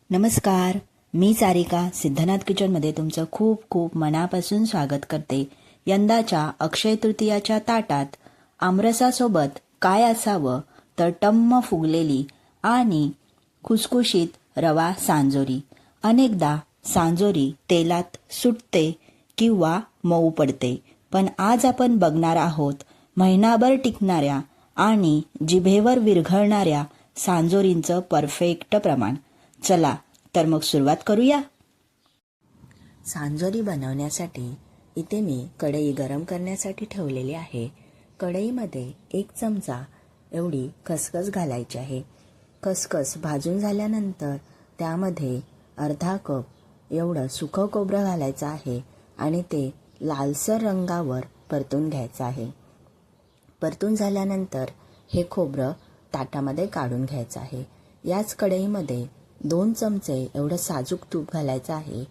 नमस्कार, मी सारिका सिद्धनाथ किचनमध्ये तुमचं खूप खूप मनापासून स्वागत करते. यंदाच्या अक्षय तृतीयाच्या ताटात आमरसासोबत काय असावं तर टम्म फुगलेली आणि खुसखुशीत रवा सांजोरी. अनेकदा सांजोरी तेलात सुटते किंवा मऊ पडते, पण आज आपण बघणार आहोत महिनाभर टिकणाऱ्या आणि जिभेवर विरघळणाऱ्या सांजोरींचं परफेक्ट प्रमाण. चला तर मग सुरुवात करूया. सांजोरी बनवण्यासाठी इथे मी कढई गरम करण्यासाठी ठेवलेली आहे. कढईमध्ये 1 चमचा एवढी खसखस घालायची आहे. खसखस भाजून झाल्यानंतर त्यामध्ये अर्धा कप एवढं सुकं खोबरं घालायचं आहे आणि ते लालसर रंगावर परतून घ्यायचं आहे. परतून झाल्यानंतर हे खोबरं ताटामध्ये काढून घ्यायचं आहे. याच कढईमध्ये 2 चमचे एवढं साजूक तूप घालायचं आहे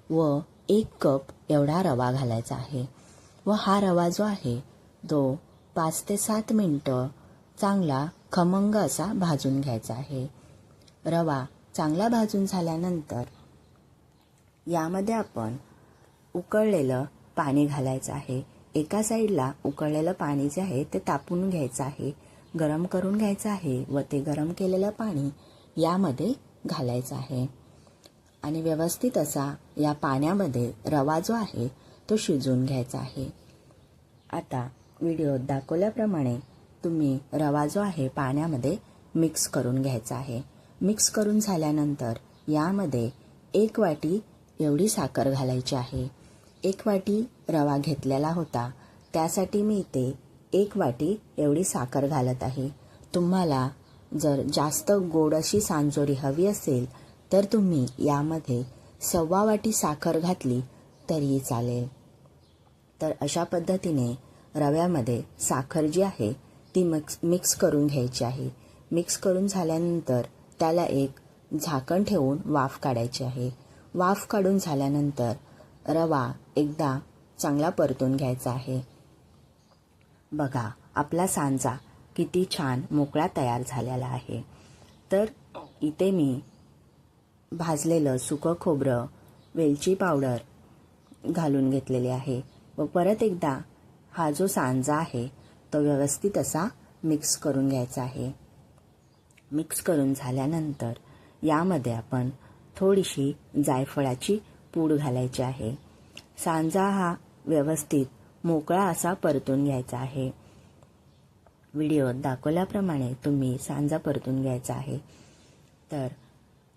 व 1 कप एवढा रवा घालायचा आहे व हा रवा जो आहे तो 5 ते 7 मिनिटं चांगला खमंग असा भाजून घ्यायचा आहे. रवा चांगला भाजून झाल्यानंतर यामध्ये आपण उकळलेलं पाणी घालायचं आहे. एका साईडला उकळलेलं पाणी जे आहे ते तापवून घ्यायचं आहे, गरम करून घ्यायचं आहे व ते गरम केलेलं पाणी यामध्ये घालायचं आहे आणि व्यवस्थित असा या पाण्यामध्ये रवा जो आहे तो शिजवून घ्यायचा आहे. आता व्हिडिओत दाखवल्याप्रमाणे तुम्ही रवा जो आहे पाण्यामध्ये मिक्स करून घ्यायचा आहे. मिक्स करून झाल्यानंतर यामध्ये 1 वाटी एवढी साखर घालायची आहे. 1 वाटी रवा घेतलेला होता त्यासाठी मी इथे 1 वाटी एवढी साखर घालत आहे. तुम्हाला जर जास्त गोड अशी सांजोरी हवी असेल तर तुम्ही यामध्ये 1.25 वाटी साखर घातली तरीही चालेल. तर अशा पद्धतीने रव्यामध्ये साखर जी आहे ती मिक्स करून घ्यायची आहे. मिक्स करून झाल्यानंतर त्याला एक झाकण ठेवून वाफ काढायची आहे. वाफ काढून झाल्यानंतर रवा एकदा चांगला परतून घ्यायचा आहे. बघा, आपला सांजा किती छान मोकळा तयार झालेला आहे. तर इथे मी भाजलेलं सुकं खोबरं, वेलची पावडर घालून घेतलेले आहे व परत एकदा हा जो सांजा आहे तो व्यवस्थित असा मिक्स करून घ्यायचा आहे. मिक्स करून झाल्यानंतर यामध्ये आपण थोडीशी जायफळाची पूड घालायची आहे. सांजा हा व्यवस्थित मोकळा असा परतून घ्यायचा आहे. व्हिडिओत दाखवल्याप्रमाणे तुम्ही सांजा परतून घ्यायचा आहे. तर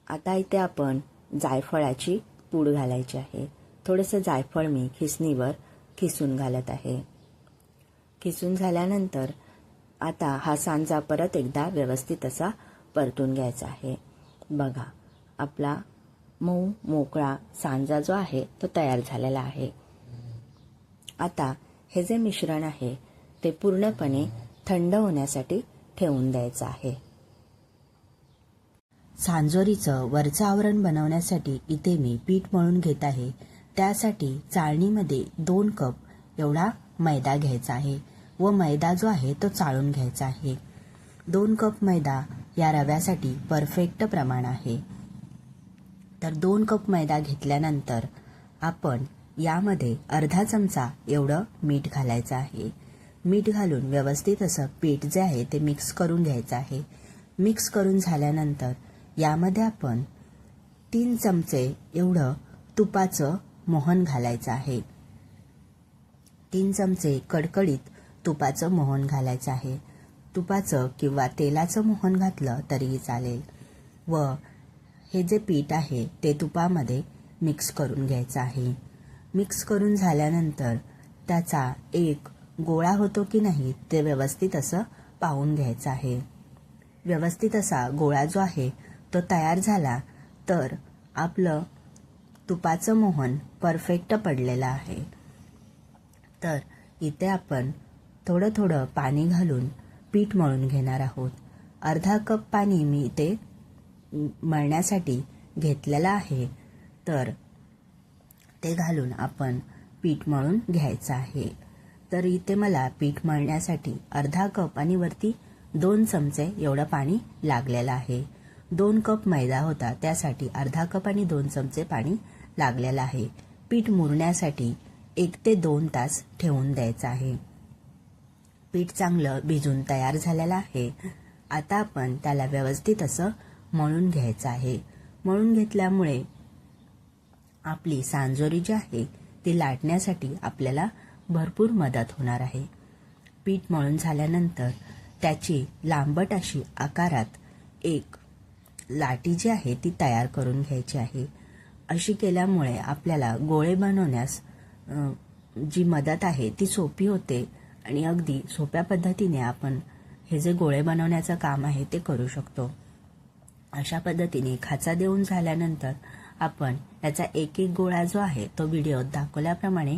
आता इथे आपण जायफळाची पूड घालायची आहे. थोडंसं जायफळ मी खिसणीवर खिसून घालत आहे. खिसून झाल्यानंतर आता हा सांजा परत एकदा व्यवस्थित असा परतून घ्यायचा आहे. बघा, आपला मऊ मोकळा सांजा जो आहे तो तयार झालेला आहे. आता हे जे मिश्रण आहे ते पूर्णपणे थंड होण्यासाठी ठेवून द्यायचं आहे. सांजोरीचं वरचं आवरण बनवण्यासाठी इथे मी पीठ मळून घेत आहे. त्यासाठी चाळणीमध्ये 2 कप एवढा मैदा घ्यायचा आहे व मैदा जो आहे तो चाळून घ्यायचा आहे. 2 कप मैदा या रव्यासाठी परफेक्ट प्रमाण आहे. तर 2 कप मैदा घेतल्यानंतर आपण यामध्ये अर्धा चमचा एवढं मीठ घालायचं आहे. मीठ घालून व्यवस्थित असं पीठ जे आहे ते मिक्स करून घ्यायचं आहे. मिक्स करून झाल्यानंतर यामध्ये आपण 3 चमचे एवढं तुपाचं मोहन घालायचं आहे. 3 चमचे कडकडीत तुपाचं मोहन घालायचं आहे. तुपाचं किंवा तेलाचं मोहन घातलं तरीही चालेल व हे जे पीठ आहे ते तुपामध्ये मिक्स करून घ्यायचं आहे. मिक्स करून झाल्यानंतर त्याचा एक गोळा होतो की नाही ते व्यवस्थित असं पाहून घ्यायचं आहे. व्यवस्थित असा गोळा जो आहे तो तयार झाला तर आपलं तुपाचं मोहन परफेक्ट पडलेलं आहे. तर इथे आपण थोडं थोडं पाणी घालून पीठ मळून घेणार आहोत. अर्धा कप पाणी मी इथे मळण्यासाठी घेतलेलं आहे. तर ते घालून आपण पीठ मळून घ्यायचं आहे. तर इथे मला पीठ मळण्यासाठी अर्धा कप आणि वरती 2 चमचे एवढं पाणी लागलेलं आहे. 2 कप मैदा होता, त्यासाठी अर्धा कप आणि 2 चमचे पाणी लागलेलं आहे. पीठ मुरण्यासाठी 1 ते 2 तास ठेवून द्यायचं आहे. पीठ चांगलं भिजून तयार झालेलं आहे. आता आपण त्याला व्यवस्थित असं मळून घ्यायचं आहे. मळून घेतल्यामुळे आपली सांजोरी जी आहे ती लाटण्यासाठी आपल्याला भरपूर मदत होणार आहे. पीठ मळून झाल्यानंतर त्याची लांबट अशी आकारात एक लाटी जी आहे ती तयार करून घ्यायची आहे. अशी केल्यामुळे आपल्याला गोळे बनवण्यास जी मदत आहे ती सोपी होते आणि अगदी सोप्या पद्धतीने आपण हे जे गोळे बनवण्याचं काम आहे ते करू शकतो. अशा पद्धतीने खाचा देऊन झाल्यानंतर आपण याचा एक एक गोळा जो आहे तो व्हिडिओत दाखवल्याप्रमाणे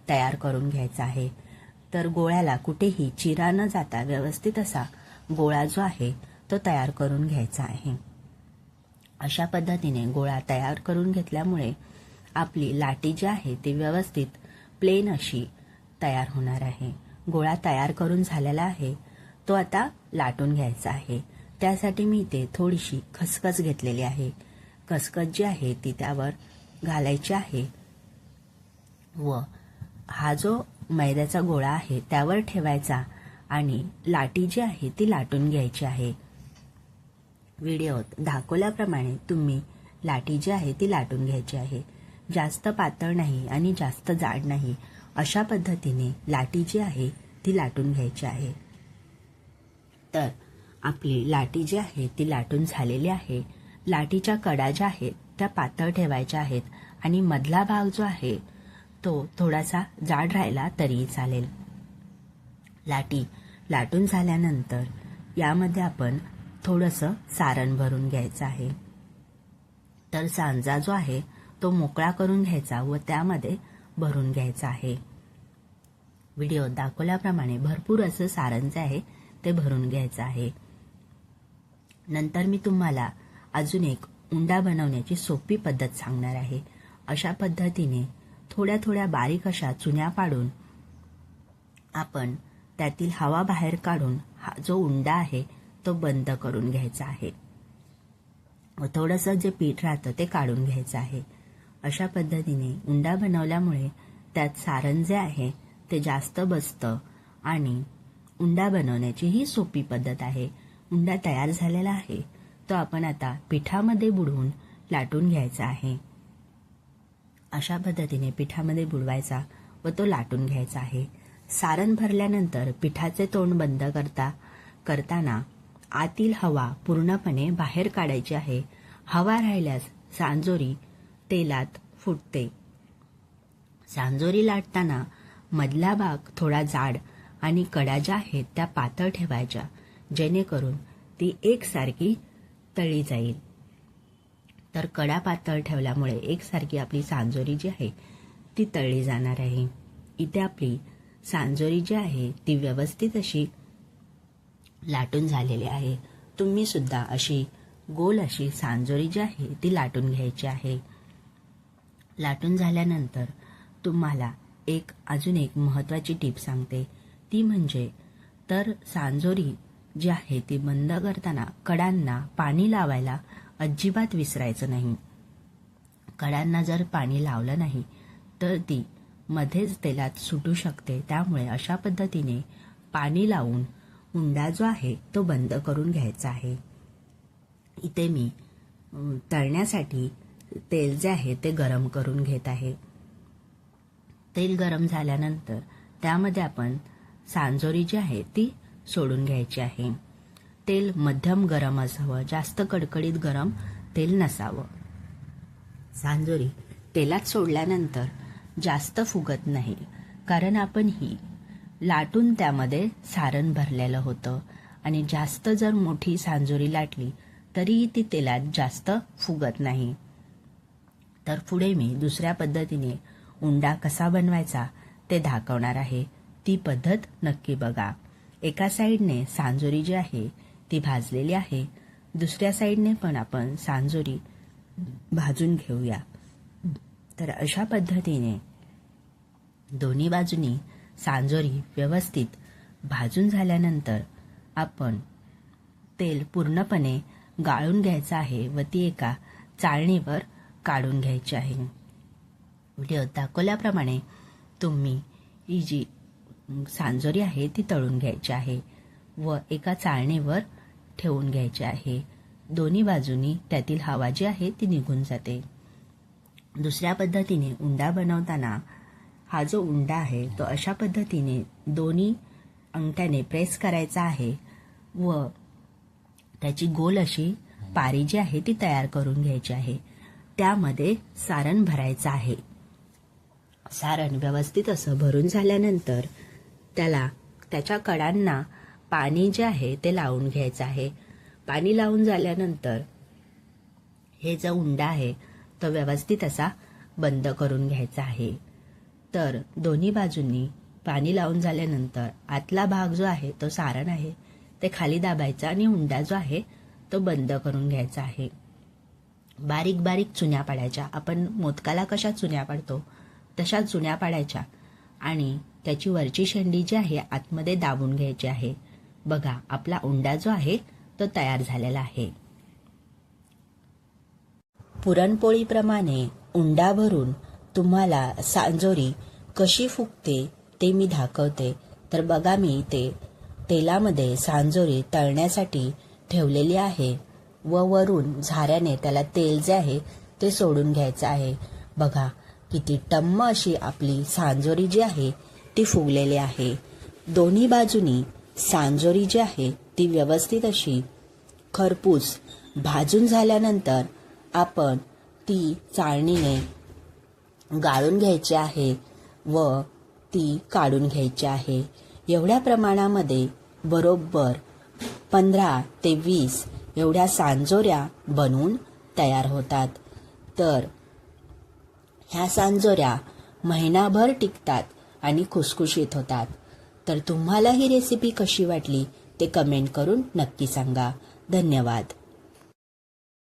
तयार करून घ्यायचा आहे. तर गोळ्याला कुठेही चिरा न जाता व्यवस्थित असा गोळा जो आहे तो तयार करून घ्यायचा आहे. अशा पद्धतीने गोळा तयार करून घेतल्यामुळे आपली लाटी जी आहे ती व्यवस्थित प्लेन अशी तयार होणार आहे. गोळा तयार करून झालेला आहे, तो आता लाटून घ्यायचा आहे. त्यासाठी मी इथे थोडीशी खसखस घेतलेली आहे. खसखस जी आहे ती त्यावर घालायची आहे व हा जो मैद्याचा गोळा आहे त्यावर ठेवायचा आणि लाटी जी आहे ती लाटून घ्यायची आहे. व्हिडिओत दाखवल्याप्रमाणे तुम्ही लाटी जी आहे ती लाटून घ्यायची आहे. जास्त पातळ नाही आणि जास्त जाड नाही, अशा पद्धतीने लाटी जी आहे ती लाटून घ्यायची आहे. तर आपली लाटी जी आहे ती लाटून झालेली आहे. लाटीच्या कडा ज्या आहेत त्या पातळ ठेवायच्या आहेत आणि मधला भाग जो आहे तो थोडासा जाड राहिला तरीही चालेल. लाटी लाटून झाल्यानंतर यामध्ये आपण थोडंसं सारण भरून घ्यायचं आहे. तर सांजा जो आहे तो मोकळा करून घ्यायचा व त्यामध्ये भरून घ्यायचा आहे. व्हिडिओ दाखवल्याप्रमाणे भरपूर असं सारण जे आहे ते भरून घ्यायचं आहे. नंतर मी तुम्हाला अजून एक उंडा बनवण्याची सोपी पद्धत सांगणार आहे. अशा पद्धतीने थोड्या थोड्या बारीक अशा चुन्या पाडून आपण त्यातील हवा बाहेर काढून हा जो उंडा आहे तो बंद करून घ्यायचा आहे व थोडंसं जे पीठ राहतं ते काढून घ्यायचं आहे. अशा पद्धतीने उंडा बनवल्यामुळे त्यात सारण जे आहे ते जास्त बसतं आणि उंडा बनवण्याची ही सोपी पद्धत आहे. उंडा तयार झालेला आहे, तो आपण आता पिठामध्ये बुडवून लाटून घ्यायचा आहे. अशा पद्धतीने पिठामध्ये बुडवायचा व तो लाटून घ्यायचा आहे. सारण भरल्यानंतर पिठाचे तोंड बंद करताना आतील हवा पूर्णपणे बाहेर काढायची आहे. हवा राहिल्यास सांजोरी तेलात फुटते. सांजोरी लाटताना मधला भाग थोडा जाड आणि कडा ज्या आहेत त्या पातळ ठेवायच्या, जेणेकरून ती एकसारखी तळली जाईल. तर कडा पातळ ठेवल्यामुळे एकसारखी आपली सांजोरी जी आहे ती तळली जाणार आहे. इथे आपली सांजोरी जी आहे ती व्यवस्थित अशी लाटून झालेली आहे. तुम्ही सुद्धा अशी गोल अशी सांजोरी जी आहे ती लाटून घ्यायची आहे. लाटून झाल्यानंतर तुम्हाला अजून एक महत्त्वाची टीप सांगते, ती म्हणजे तर सांजोरी जी आहे ती बंद करताना कडांना पाणी लावायला अजिबात विसरायचं नाही. कडांना जर पाणी लावलं नाही तर ती मध्येच तेलात सुटू शकते. त्यामुळे अशा पद्धतीने पाणी लावून उंडा जो आहे तो बंद करून घ्यायचा आहे. इथे मी तळण्यासाठी तेल जे आहे ते गरम करून घेत आहे. तेल गरम झाल्यानंतर त्यामध्ये आपण सांजोरी जी आहे ती सोडून घ्यायची आहे. तेल मध्यम गरम असावं, जास्त कडकडीत गरम तेल नसावं. सांजोरी तेलात सोडल्यानंतर जास्त फुगत नाही, कारण आपण ही लाटून त्यामध्ये सारण भरलेलं होतं आणि जास्त जर मोठी सांजोरी लाटली तरीही ती तेलात जास्त फुगत नाही. तर पुढे मी दुसऱ्या पद्धतीने उंडा कसा बनवायचा ते दाखवणार आहे. ती पद्धत नक्की बघा. एका साईडने सांजोरी जी आहे ती भाजलेली आहे, दुसऱ्या साईडने पण आपण सांजोरी भाजून घेऊया. तर अशा पद्धतीने दोन्ही बाजूनी सांजोरी व्यवस्थित भाजून झाल्यानंतर आपण तेल पूर्णपणे गाळून घ्यायचं आहे व ती एका चाळणीवर काढून घ्यायची आहे. व्हिडिओत दाखवल्याप्रमाणे तुम्ही ही जी सांजोरी आहे ती तळून घ्यायची आहे व एका चाळणीवर ठेवून घ्यायची आहे. दोन्ही बाजूनी त्यातील हवा जी आहे ती निघून जाते. दुसऱ्या पद्धतीने उंडा बनवताना हा जो उंडा आहे तो अशा पद्धतीने दोन्ही अंगठ्याने प्रेस करायचा आहे व त्याची गोल अशी पारी जी आहे ती तयार करून घ्यायची आहे. त्यामध्ये सारण भरायचं आहे. सारण व्यवस्थित असं भरून झाल्यानंतर त्याच्या कडांना पाणी जे आहे ते लावून घ्यायचं आहे. पाणी लावून झाल्यानंतर हे जो उंडा आहे तो व्यवस्थित असा बंद करून घ्यायचा आहे. तर दोन्ही बाजूंनी पाणी लावून झाल्यानंतर आतला भाग जो आहे तो सारण आहे ते खाली दाबायचा आणि उंडा जो आहे तो बंद करून घ्यायचा आहे. बारीक बारीक चुन्या पाडायच्या. आपण मोदकाला कशा चुन्या पाडतो तशा चुन्या पाडायच्या आणि त्याची वरची शेंडी जी आहे आतमध्ये दाबून घ्यायची आहे. बघा, आपला उंडा जो आहे तो तयार झालेला आहे. पुरणपोळीप्रमाणे उंडा भरून तुम्हाला सांजोरी कशी फुगते ते मी दाखवते. तर बघा, मी इथे तेलामध्ये सांजोरी तळण्यासाठी ठेवलेली आहे व वरून झाऱ्याने त्याला तेल जे आहे ते सोडून घ्यायचं आहे. बघा, किती टम्म अशी आपली सांजोरी जी आहे ती फुगलेली आहे. दोन्ही बाजूनी सांजोरी जी आहे ती व्यवस्थित अशी खरपूस भाजून झाल्यानंतर आपण ती चाळणीने गाळून घ्यायची आहे व ती काढून घ्यायची आहे. एवढ्या प्रमाणामध्ये बरोबर 15 ते 20 एवढ्या सांजोऱ्या बनवून तयार होतात. तर ह्या सांजोऱ्या महिनाभर टिकतात आणि खुसखुशीत होतात. तर तुम्हाला ही रेसिपी कशी वाटली ते कमेंट करून नक्की सांगा. धन्यवाद.